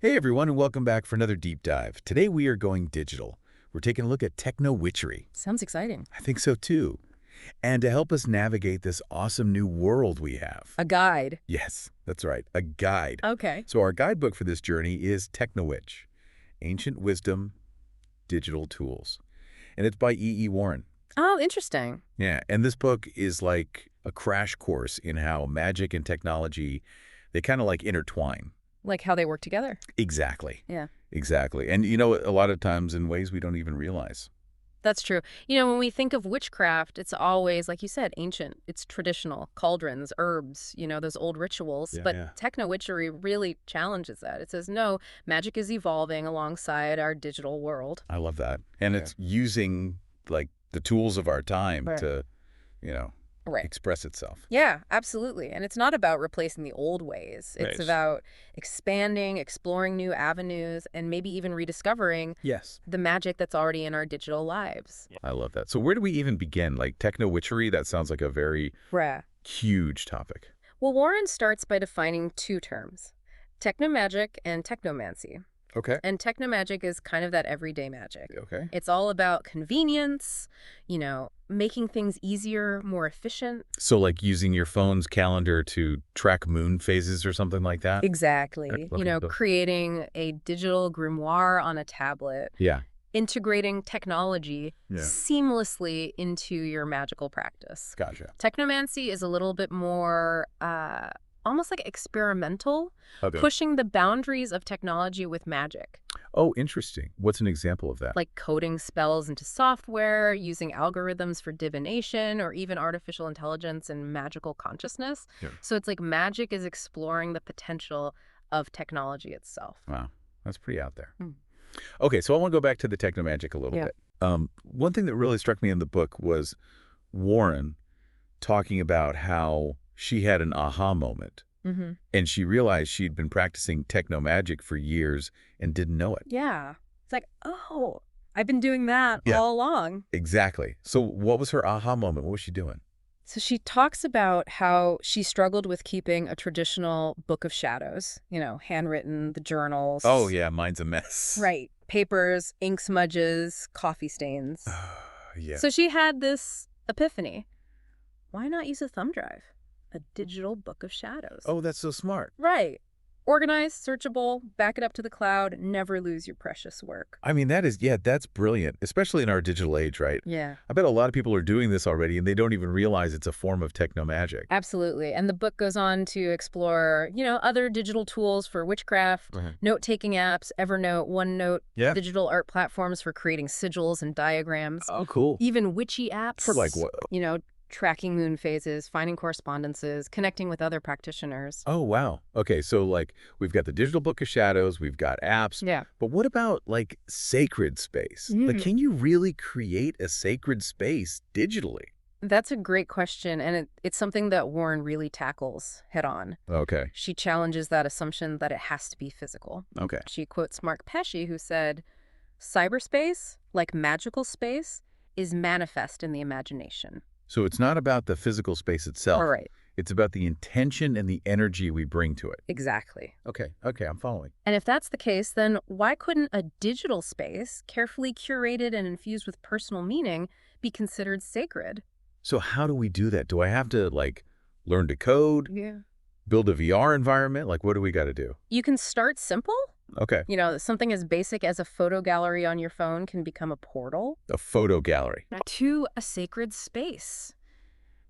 Hey everyone, and welcome back for another deep dive. Today we are going digital. We're taking a look at techno-witchery. Sounds exciting. I think so too. And to help us navigate this awesome new world we have. A guide. Yes, that's right, a guide. Okay. So our guidebook for this journey is Technowitch, Ancient Wisdom, Digital Tools. And it's by E. Warren. Oh, interesting. Yeah, and this book is like a crash course in how magic and technology, they kind of like intertwine. Like how they work together. Exactly. Yeah. Exactly. And you know, a lot of times in ways we don't even realize. That's true. When we think of witchcraft, it's always, like you said, ancient. It's traditional. Cauldrons, herbs, those old rituals. Yeah, But yeah. techno-witchery really challenges that. It says, no, magic is evolving alongside our digital world. I love that. And Yeah. it's using like the tools of our time Right. to, Right. express itself. Yeah, absolutely. And it's not about replacing the old ways. It's Right. about expanding, exploring new avenues, and maybe even rediscovering Yes. the magic that's already in our digital lives. I love that. So where do we even begin? Like techno-witchery, that sounds like a very Right. huge topic. Well, Warren starts by defining two terms, technomagic and technomancy. Okay. And technomagic is kind of that everyday magic. Okay. It's all about convenience, making things easier, more efficient. So like using your phone's calendar to track moon phases or something like that? Exactly. Okay. Creating a digital grimoire on a tablet, Yeah. integrating technology Yeah. seamlessly into your magical practice. Gotcha. Technomancy is a little bit more almost like experimental, Okay. pushing the boundaries of technology with magic, Oh, interesting. What's an example of that? like coding spells into software, using algorithms for divination, or even artificial intelligence and magical consciousness. Yeah. So it's like magic is exploring the potential of technology itself. Wow. That's pretty out there. Hmm. Okay, so I want to go back to the technomagic a little Yeah. bit. One thing that really struck me in the book was Warren talking about how she had an aha moment, Mm-hmm. and she realized she'd been practicing technomagic for years and didn't know it. Yeah. It's like, oh, I've been doing that Yeah. all along. Exactly. So what was her aha moment? What was she doing? So she talks about how she struggled with keeping a traditional book of shadows, handwritten, the journals. Oh, yeah, mine's a mess. Right. Papers, ink smudges, coffee stains. Yeah. So she had this epiphany. Why not use a thumb drive? A digital book of shadows. Oh, that's so smart. Right. Organized, searchable, back it up to the cloud, never lose your precious work. I mean, that's brilliant, especially in our digital age, right? Yeah. I bet a lot of people are doing this already, and they don't even realize it's a form of technomagic. Absolutely. And the book goes on to explore, other digital tools for witchcraft, Right. note-taking apps, Evernote, OneNote, Yeah. digital art platforms for creating sigils and diagrams, Oh, cool. even witchy apps. For like what? Tracking moon phases, finding correspondences, connecting with other practitioners. Oh, wow. Okay, so like we've got the digital book of shadows, we've got apps, Yeah. but what about like sacred space? Like, Mm. can you really create a sacred space digitally? That's a great question, and it's something that Warren really tackles head on. Okay. She challenges that assumption that it has to be physical. Okay. She quotes Mark Pesce, who said, cyberspace, like magical space, is manifest in the imagination. So it's not about the physical space itself. All right. It's about the intention and the energy we bring to it. Exactly. Okay, I'm following. And if that's the case, then why couldn't a digital space, carefully curated and infused with personal meaning, be considered sacred? So how do we do that? Do I have to like learn to code, Yeah. build a VR environment? Like, what do we got to do? You can start simple. Okay. Something as basic as a photo gallery on your phone can become a portal A photo gallery. to a sacred space.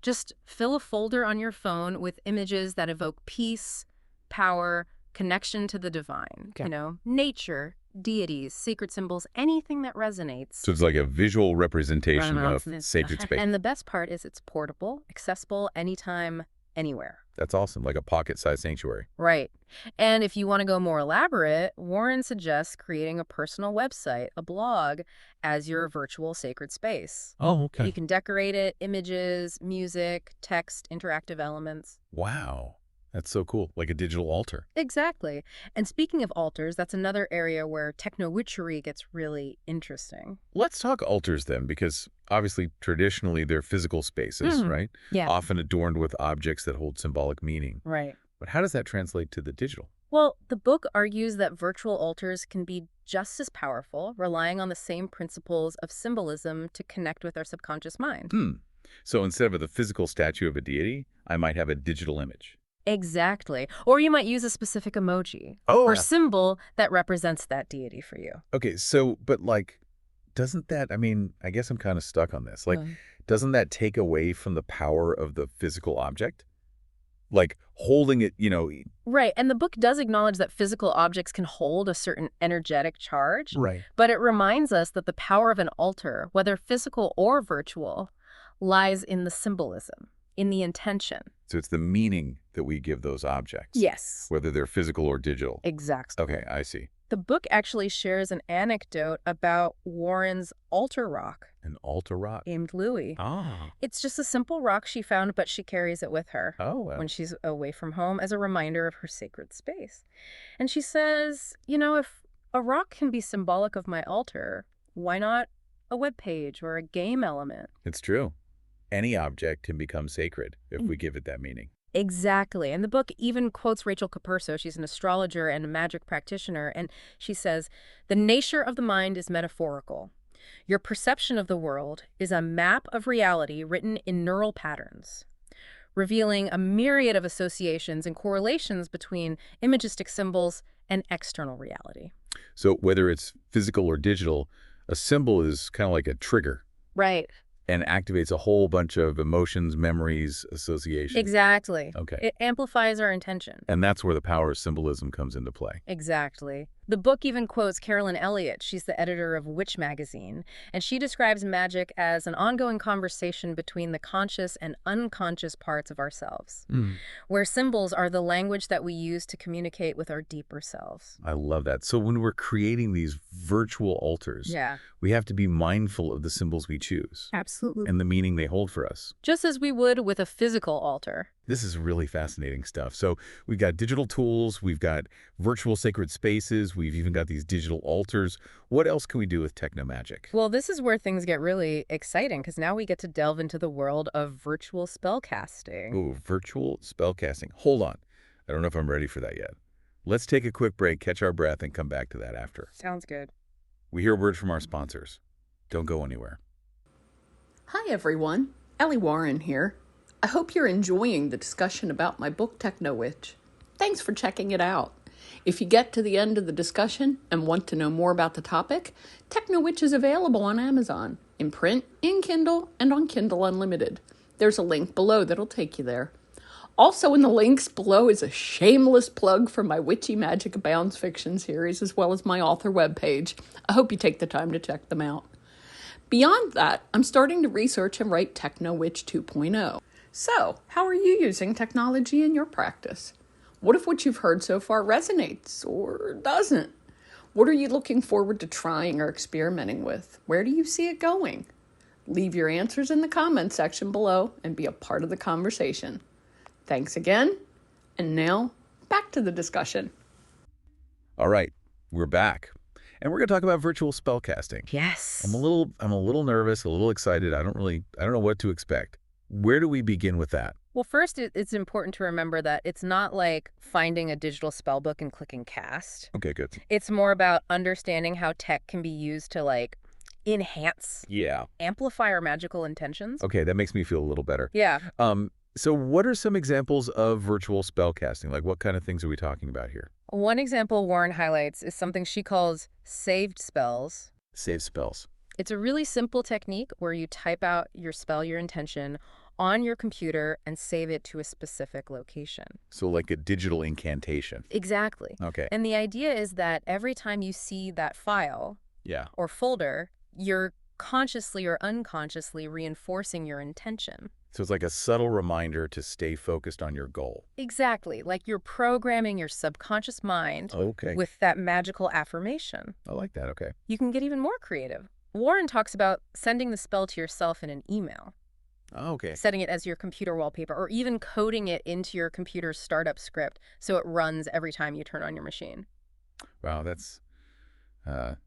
Just fill a folder on your phone with images that evoke peace, power, connection to the divine. Okay. Nature, deities, sacred symbols, anything that resonates. So it's like a visual representation Right on. of sacred space. And the best part is it's portable, accessible, anytime, anywhere. That's awesome, like a pocket-sized sanctuary. Right. And if you want to go more elaborate, Warren suggests creating a personal website, a blog, as your virtual sacred space. Oh, You can decorate it, images, music, text, interactive elements. Wow. That's so cool, like a digital altar. Exactly. And speaking of altars, that's another area where techno-witchery gets really interesting. Let's talk altars then, because obviously traditionally they're physical spaces, Mhm. right? Yeah. Often adorned with objects that hold symbolic meaning. Right. But how does that translate to the digital? Well, the book argues that virtual altars can be just as powerful, relying on the same principles of symbolism to connect with our subconscious mind. Hmm. So instead of the physical statue of a deity, I might have a digital image. Exactly. Or you might use a specific emoji Oh, or yeah. symbol that represents that deity for you. Okay, so, but like, doesn't that, I mean, I guess I'm kind of stuck on this. Like, Right. doesn't that take away from the power of the physical object? Like, holding it, Right. And the book does acknowledge that physical objects can hold a certain energetic charge, Right. but it reminds us that the power of an altar, whether physical or virtual, lies in the symbolism, in the intention. So it's the meaning that we give those objects, Yes. whether they're physical or digital. Exactly. Okay, I see. The book actually shares an anecdote about Warren's altar rock An altar rock. named Louis. Ah. It's just a simple rock she found, but she carries it with her Oh, well. when she's away from home as a reminder of her sacred space. And she says, if a rock can be symbolic of my altar, why not a web page or a game element? It's true. Any object can become sacred if we give it that meaning. Exactly. And the book even quotes Rachel Capurso. She's an astrologer and a magic practitioner. And she says, the nature of the mind is metaphorical. Your perception of the world is a map of reality written in neural patterns, revealing a myriad of associations and correlations between imagistic symbols and external reality. So whether it's physical or digital, a symbol is kind of like a trigger Right. and activates a whole bunch of emotions, memories, associations. Exactly. Okay. It amplifies our intention. And that's where the power of symbolism comes into play. Exactly. The book even quotes Carolyn Elliott. She's the editor of Witch magazine, and she describes magic as an ongoing conversation between the conscious and unconscious parts of ourselves, where symbols are the language that we use to communicate with our deeper selves. I love that. So when we're creating these virtual altars, Yeah, we have to be mindful of the symbols we choose absolutely. and the meaning they hold for us. Just as we would with a physical altar. This is really fascinating stuff. So we've got digital tools, we've got virtual sacred spaces, we've even got these digital altars. What else can we do with technomagic? Well, this is where things get really exciting because now we get to delve into the world of virtual spellcasting. Oh, virtual spellcasting. Hold on. I don't know if I'm ready for that yet. Let's take a quick break, catch our breath, and come back to that after. Sounds good. We hear words from our sponsors. Don't go anywhere. Hi everyone, Ellie Warren here. I hope you're enjoying the discussion about my book Technowitch. Thanks for checking it out. If you get to the end of the discussion and want to know more about the topic, Technowitch is available on Amazon, in print, in Kindle, and on Kindle Unlimited. There's a link below that'll take you there. Also in the links below is a shameless plug for my Witchy Magic Abounds fiction series, as well as my author webpage. I hope you take the time to check them out. Beyond that, I'm starting to research and write Technowitch 2.0. So, how are you using technology in your practice? What if what you've heard so far resonates or doesn't? What are you looking forward to trying or experimenting with? Where do you see it going? Leave your answers in the comments section below and be a part of the conversation. Thanks again, and now back to the discussion. All right, we're back. And we're going to talk about virtual spellcasting. Yes. I'm a little nervous, a little excited. I don't know what to expect. Where do we begin with that? Well, first, it's important to remember that it's not like finding a digital spell book and clicking cast. Okay, good. It's more about understanding how tech can be used to, enhance, Yeah. amplify our magical intentions. Okay, that makes me feel a little better. Yeah. So what are some examples of virtual spellcasting? Like, what kind of things are we talking about here? One example Warren highlights is something she calls saved spells. Save spells. It's a really simple technique where you type out your spell, your intention, on your computer and save it to a specific location. So like a digital incantation. Exactly. Okay. And the idea is that every time you see that file Yeah. or folder, you're consciously or unconsciously reinforcing your intention. So it's like a subtle reminder to stay focused on your goal. Exactly. Like you're programming your subconscious mind Okay. with that magical affirmation. I like that. Okay. You can get even more creative. Warren talks about sending the spell to yourself in an email, Okay. setting it as your computer wallpaper, or even coding it into your computer's startup script so it runs every time you turn on your machine. Wow, that's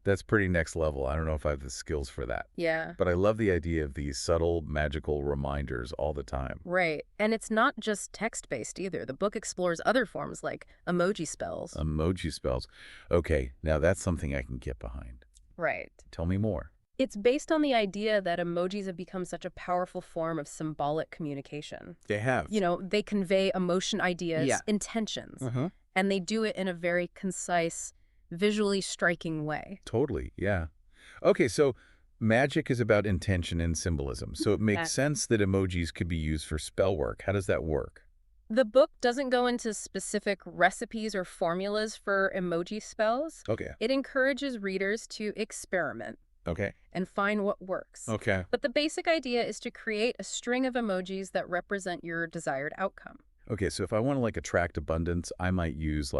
That's pretty next level. I don't know if I have the skills for that. Yeah. But I love the idea of these subtle, magical reminders all the time. Right. And it's not just text-based either. The book explores other forms like emoji spells. Emoji spells. Okay, now that's something I can get behind. Right. Tell me more. It's based on the idea that emojis have become such a powerful form of symbolic communication. They have. They convey emotion, ideas, Yeah. intentions, Uh-huh. and they do it in a very concise, visually striking way. Totally, yeah. Okay, so magic is about intention and symbolism, so it makes sense that emojis could be used for spell work. How does that work? The book doesn't go into specific recipes or formulas for emoji spells. Okay. It encourages readers to experiment Okay. and find what works. Okay. But the basic idea is to create a string of emojis that represent your desired outcome. Okay, so if I want to attract abundance, I might use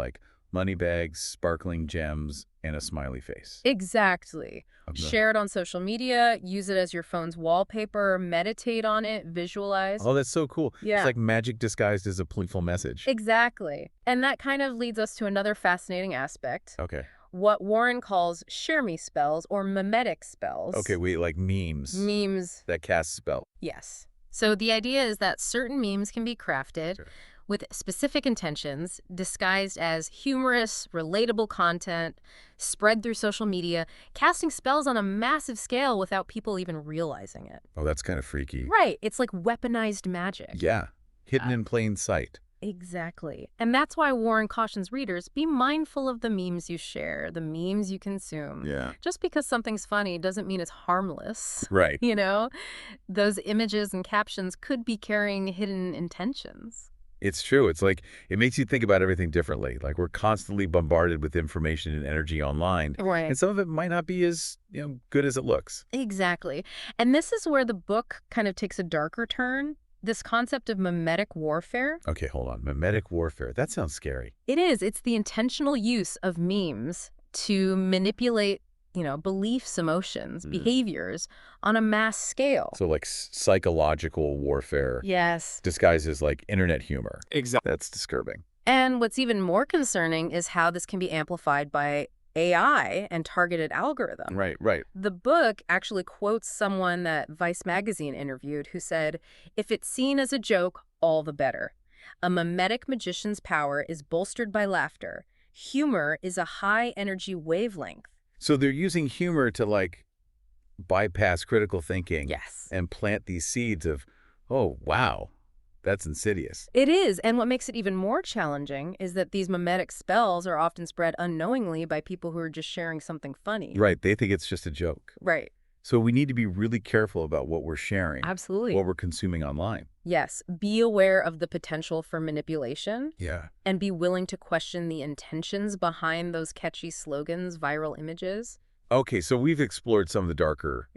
money bags, sparkling gems, and a smiley face. Exactly. Okay. Share it on social media, use it as your phone's wallpaper, meditate on it, visualize. Oh, that's so cool. Yeah. It's like magic disguised as a playful message. Exactly. And that kind of leads us to another fascinating aspect. Okay. What Warren calls share me spells or mimetic spells. Okay, wait, like memes. Memes. That cast spell. Yes. So the idea is that certain memes can be crafted Sure. with specific intentions, disguised as humorous, relatable content, spread through social media, casting spells on a massive scale without people even realizing it. Oh, that's kind of freaky. Right. It's like weaponized magic. Yeah. Hidden in plain sight. Exactly. And that's why Warren cautions readers, be mindful of the memes you share, the memes you consume. Yeah. Just because something's funny doesn't mean it's harmless. Right. Those images and captions could be carrying hidden intentions. It's true. It's like it makes you think about everything differently. Like we're constantly bombarded with information and energy online. Right. And some of it might not be as, good as it looks. Exactly. And this is where the book kind of takes a darker turn. This concept of mimetic warfare. Okay, hold on. Mimetic warfare. That sounds scary. It is. It's the intentional use of memes to manipulate, beliefs, emotions, behaviors on a mass scale. So like psychological warfare. Yes. Disguised as internet humor. Exactly. That's disturbing. And what's even more concerning is how this can be amplified by AI and targeted algorithms. Right. The book actually quotes someone that Vice magazine interviewed who said, if it's seen as a joke, all the better. A mimetic magician's power is bolstered by laughter. Humor is a high-energy wavelength. So they're using humor to bypass critical thinking. Yes. And plant these seeds of, oh, wow, that's insidious. It is, and what makes it even more challenging is that these mimetic spells are often spread unknowingly by people who are just sharing something funny. Right, they think it's just a joke. Right. So we need to be really careful about what we're sharing. Absolutely. What we're consuming online. Yes, be aware of the potential for manipulation. Yeah. And be willing to question the intentions behind those catchy slogans, viral images. Okay, so we've explored some of the darker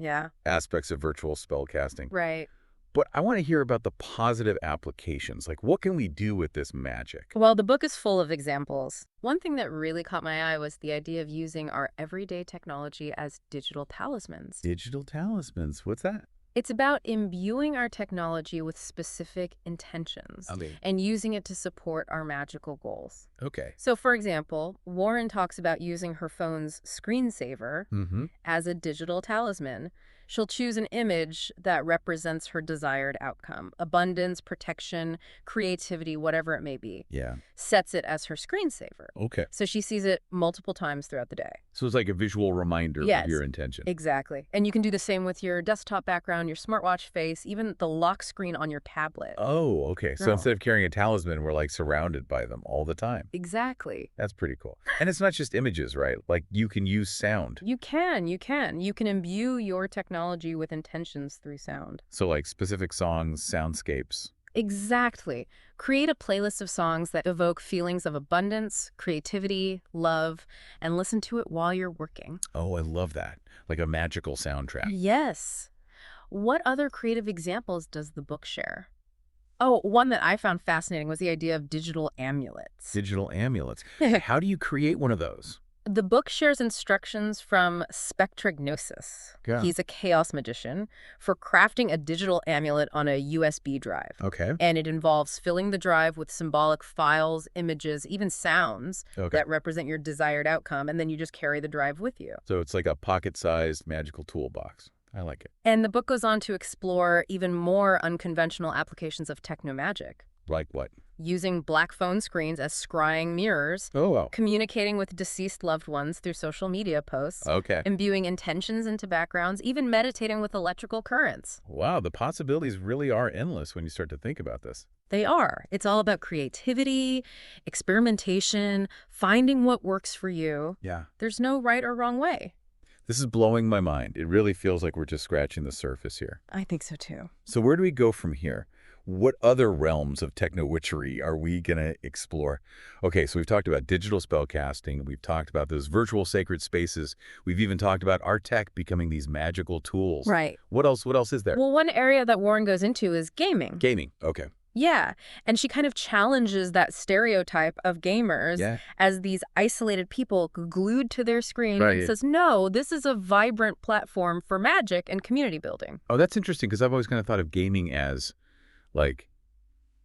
aspects of virtual spell casting. Right. But I want to hear about the positive applications. What can we do with this magic? Well, the book is full of examples. One thing that really caught my eye was the idea of using our everyday technology as digital talismans. Digital talismans. What's that? It's about imbuing our technology with specific intentions and using it to support our magical goals. Okay. So, for example, Warren talks about using her phone's screensaver as a digital talisman. She'll choose an image that represents her desired outcome, abundance, protection, creativity, whatever it may be. Yeah. Sets it as her screensaver. Okay. So she sees it multiple times throughout the day. So it's like a visual reminder Yes. of your intention. Exactly. And you can do the same with your desktop background, your smartwatch face, even the lock screen on your tablet. Oh, okay. So No. instead of carrying a talisman, we're surrounded by them all the time. Exactly. That's pretty cool. And it's not just images, right? You can use sound. You can. You can imbue your technology with intentions through sound. So specific songs, soundscapes. Exactly. Create a playlist of songs that evoke feelings of abundance, creativity, love, and listen to it while you're working. Oh, I love that. Like a magical soundtrack. Yes. What other creative examples does the book share? Oh, one that I found fascinating was the idea of digital amulets. Digital amulets. How do you create one of those? The book shares instructions from Spectrognosis. Yeah. He's a chaos magician for crafting a digital amulet on a USB drive. Okay. And it involves filling the drive with symbolic files, images, even sounds Okay. that represent your desired outcome, and then you just carry the drive with you. So it's like a pocket-sized magical toolbox. I like it. And the book goes on to explore even more unconventional applications of technomagic, Like what? using black phone screens as scrying mirrors, Oh, wow. communicating with deceased loved ones through social media posts, Okay. imbuing intentions into backgrounds, even meditating with electrical currents. Wow, the possibilities really are endless when you start to think about this. They are. It's all about creativity, experimentation, finding what works for you. Yeah. There's no right or wrong way. This is blowing my mind. It really feels like we're just scratching the surface here. I think so too. So where do we go from here? What other realms of techno-witchery are we going to explore? Okay, so we've talked about digital spellcasting. We've talked about those virtual sacred spaces. We've even talked about our tech becoming these magical tools. Right. What else is there? Well, one area that Warren goes into is gaming. Gaming. Okay. Yeah, and she kind of challenges that stereotype of gamers Yeah. as these isolated people glued to their screen Right. and says, no, this is a vibrant platform for magic and community building. Oh, that's interesting because I've always kind of thought of gaming as like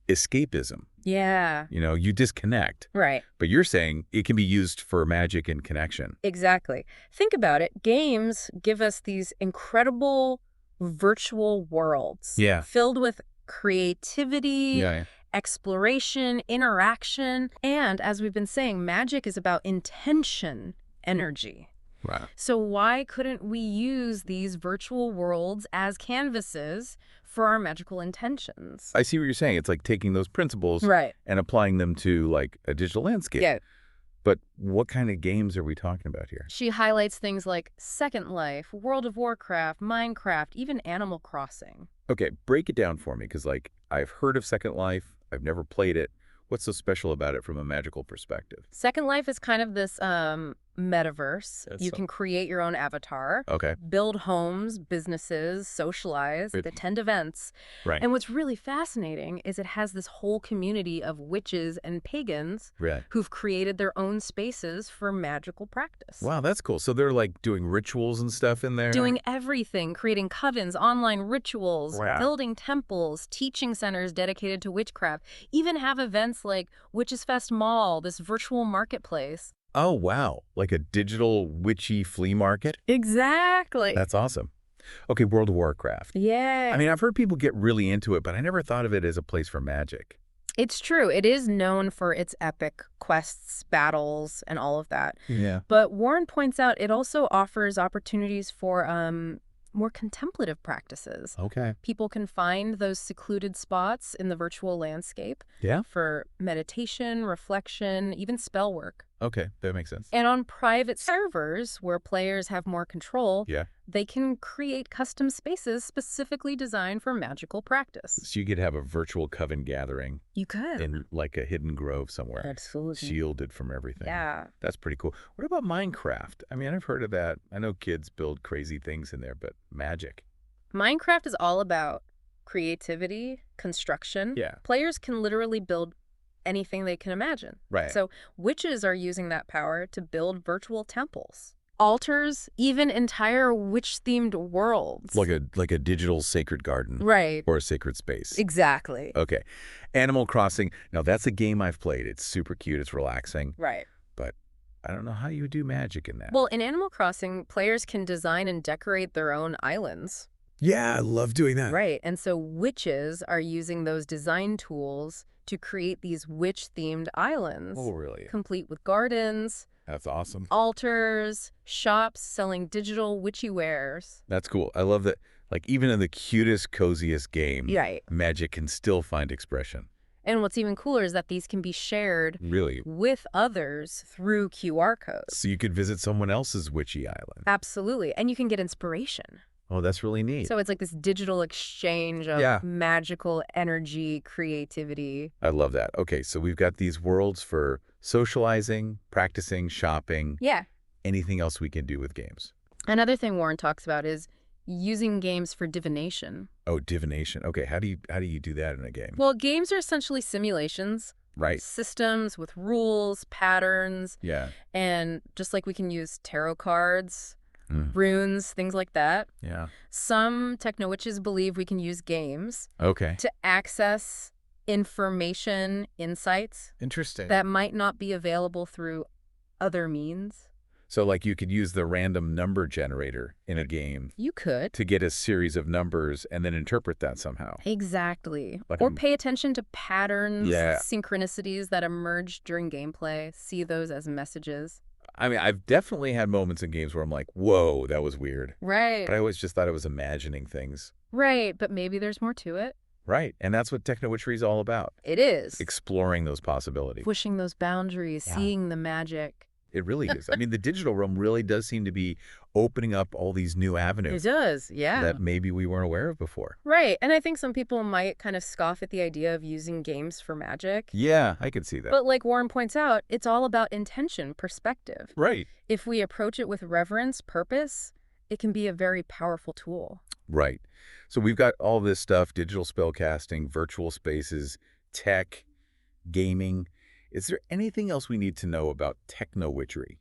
escapism. Yeah. You know, you disconnect. Right. But you're saying it can be used for magic and connection. Exactly. Think about it. Games give us these incredible virtual worlds Yeah. filled with creativity, Yeah. exploration, interaction, and as we've been saying, magic is about intention, energy. Wow. So why couldn't we use these virtual worlds as canvases for our magical intentions? I see what you're saying. It's like taking those principles Right. and applying them to like a digital landscape. Yeah. But what kind of games are we talking about here? She highlights things like Second Life, World of Warcraft, Minecraft, even Animal Crossing. Okay, break it down for me because like I've heard of Second Life. I've never played it. What's so special about it from a magical perspective? Second Life is kind of this metaverse. That's You so- can create your own avatar, Okay. build homes, businesses, socialize, It- attend events. Right. And what's really fascinating is it has this whole community of witches and pagans Right. who've created their own spaces for magical practice. Wow, that's cool. So they're like doing rituals and stuff in there? Doing everything, creating covens, online rituals, Wow. building temples, teaching centers dedicated to witchcraft, even have events like Witches Fest Mall, this virtual marketplace. Oh, wow. Like a digital witchy flea market? Exactly. That's awesome. Okay, World of Warcraft. Yeah. I mean, I've heard people get really into it, but I never thought of it as a place for magic. It's true. It is known for its epic quests, battles, and all of that. Yeah. But Warren points out it also offers opportunities for more contemplative practices. Okay. People can find those secluded spots in the virtual landscape Yeah? for meditation, reflection, even spell work. Okay, that makes sense. And on private servers, where players have more control, Yeah. they can create custom spaces specifically designed for magical practice. So you could have a virtual coven gathering You could. in like a hidden grove somewhere. Absolutely. Shielded from everything. Yeah. That's pretty cool. What about Minecraft? I mean, I've heard of that. I know kids build crazy things in there, but magic. Minecraft is all about creativity, construction. Yeah. Players can literally build anything they can imagine. Right. So witches are using that power to build virtual temples, altars, even entire witch-themed worlds. like a digital sacred garden Right. or a sacred space. Exactly. Okay. Animal Crossing. Now, that's a game I've played. It's super cute. It's relaxing. Right. But I don't know how you do magic in that. Well, in Animal Crossing, players can design and decorate their own islands. yeah, I love doing that. Right. And so witches are using those design tools to create these witch-themed islands, Oh, really? complete with gardens, That's awesome. altars, shops selling digital witchy wares. That's cool. I love that. Like, even in the cutest, coziest game, Right. magic can still find expression. And what's even cooler is that these can be shared Really. with others through QR codes. So you could visit someone else's witchy island. Absolutely. And you can get inspiration. Oh, that's really neat. So it's like this digital exchange of Yeah. magical energy, creativity. I love that. Okay, so we've got these worlds for socializing, practicing, shopping, Yeah. anything else we can do with games. Another thing Warren talks about is using games for divination. Oh, divination. Okay, how do you do that in a game? Well, games are essentially simulations, Right. Systems with rules, patterns, Yeah. and just like we can use tarot cards, Mm. runes, things like that. Yeah. Some techno-witches believe we can use games Okay. to access information, insights Interesting. that might not be available through other means. So like you could use the random number generator in a game You could. to get a series of numbers and then interpret that somehow. Exactly. Like Or I'm- pay attention to patterns, Yeah. synchronicities that emerge during gameplay. See those as messages. I mean, I've definitely had moments in games where I'm like, whoa, that was weird. Right. But I always just thought I was imagining things. Right, but maybe there's more to it. Right. And that's what Technowitchery is all about. It is. Exploring those possibilities. Pushing those boundaries, Yeah. seeing the magic. It really is. I mean, the digital realm really does seem to be opening up all these new It avenues does, yeah. that maybe we weren't aware of before. Right, and I think some people might kind of scoff at the idea of using games for magic. Yeah, I could see that. But like Warren points out, it's all about intention, perspective. Right. If we approach it with reverence, purpose, it can be a very powerful tool. Right. So we've got all this stuff, digital spellcasting, virtual spaces, tech, gaming. Is there anything else we need to know about Technowitchery?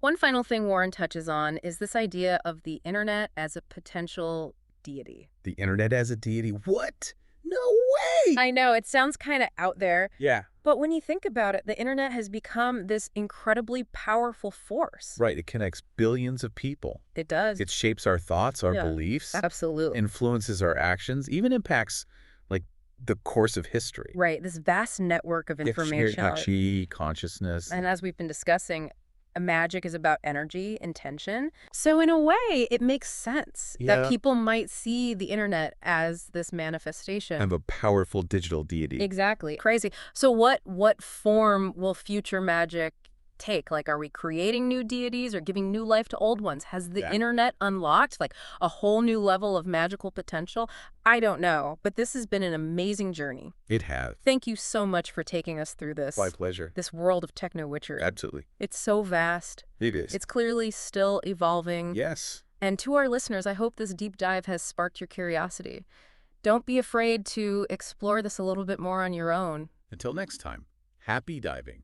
One final thing Warren touches on is this idea of the internet as a potential deity. The internet as a deity? What? No way! I know, it sounds kind of out there, Yeah. but when you think about it, the internet has become this incredibly powerful force. Right. It connects billions of people. It does. It shapes our thoughts, our Yeah. beliefs, Absolutely. influences our actions, even impacts like the course of history. Right, this vast network of information. Yakshi, consciousness. And as we've been discussing, magic is about energy, intention. So in a way, it makes sense Yeah. that people might see the internet as this manifestation. Of a powerful digital deity. Exactly. Crazy. So what form will future magic take? Like, are we creating new deities or giving new life to old ones? Has the Yeah. internet unlocked like a whole new level of magical potential? I don't know, but this has been an amazing journey. It has. Thank you so much for taking us through this. My pleasure. This world of techno-witchery. Absolutely. It's so vast. It is. It's clearly still evolving. Yes. And to our listeners, I hope this deep dive has sparked your curiosity. Don't be afraid to explore this a little bit more on your own. Until next time, happy diving.